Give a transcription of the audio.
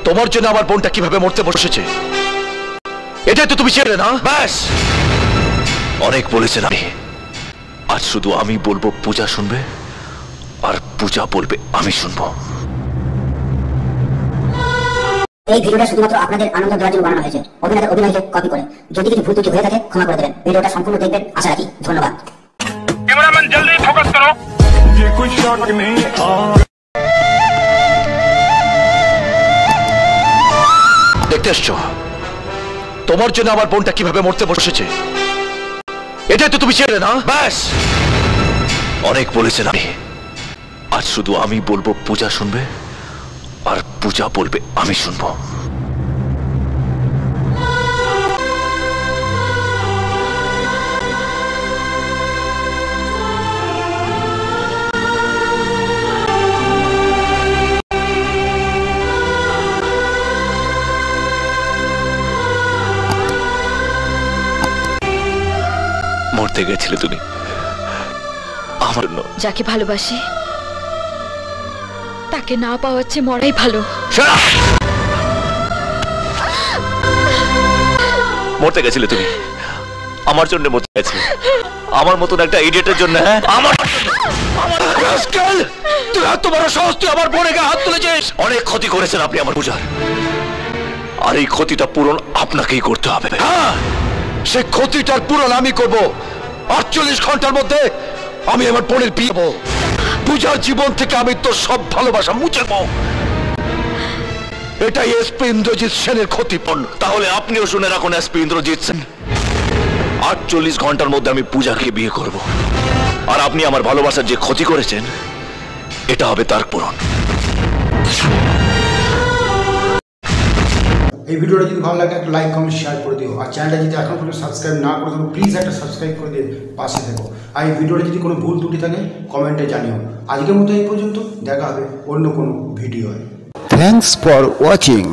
তোমার জন্য আমার বোনটা কিভাবে মরতে বসেছে এটাই তো তুমি চেনে না। ব্যাস, অনেক বলেছেন আমি। আজ শুধু আমি বলবো, পূজা শুনবে, আর পূজা বলবে আমি শুনবো। এই ভিডিওটা শুধুমাত্র আপনাদের আনন্দ দেওয়ার জন্য বানানো হয়েছে, অভিনেতার অভিনয়কে কপি করে। যদি কিছু ভুল ত্রুটি হয়ে থাকে ক্ষমা করে দেবেন। ভিডিওটা সম্পূর্ণ দেখবেন আশা রাখি। ধন্যবাদ। कैमरामैन जल्दी फोकस करो। ये कोई शॉट नहीं। দেখতে এসছো, তোমার জন্য আমার বোনটা কিভাবে মরতে বসেছে এটাই তো তুমি চেনে না। ব্যাস, অনেক বলেছেন আমি। আজ শুধু আমি বলবো, পূজা শুনবে, আর পূজা বলবে আমি শুনবো। মরতে গেছিলে তুমি আমার জন্য। যাকে ভালোবাসি তাকে না পাওয়ার চেয়ে মরাই ভালো। মরতে গেছিলে তুমি আমার জন্য, মরতে গেছিলে আমার মতন একটা ইডিয়েটের জন্য। হ্যাঁ, আমার তুই এত বড় সাহস, তুই আমার বোনের গায়ে হাত তুলেছিস। অনেক ক্ষতি করেছেন আপনি আমার পূজার, আর এই ক্ষতিটা পূরণ আপনাকেই করতে হবে। হ্যাঁ, সেই ক্ষতিটার পূরণ আমি করব। 48 ঘন্টার মধ্যে আমি আমার বোনের বিয়ে দেব। পূজার জীবন থেকে আমি তোর সব ভালোবাসা মুছে দেব। এটাই এসপি ইন্দ্রজিৎ সেনের ক্ষতিপূরণ। তাহলে আপনিও শুনে রাখুন, এসপি ইন্দ্রজিৎ সেন, 48 ঘন্টার মধ্যে আমি পূজাকে বিয়ে করব, আর আপনি আমার ভালোবাসার যে ক্ষতি করেছেন এটা হবে তার পূরণ। এই ভিডিওটা যদি ভালো লাগে একটা লাইক কমেন্ট শেয়ার করে দিও, আর চ্যানেলটা যদি এখন পর্যন্ত সাবস্ক্রাইব না করে থাকো প্লিজ একটা সাবস্ক্রাইব করে দিয়ে পাশে থেকো। আর এই ভিডিওটা যদি কোনো ভুল ত্রুটি থাকে কমেন্টে জানিও। আজকের মতো এই পর্যন্ত, দেখা হবে অন্য কোনো ভিডিও। Thanks for watching.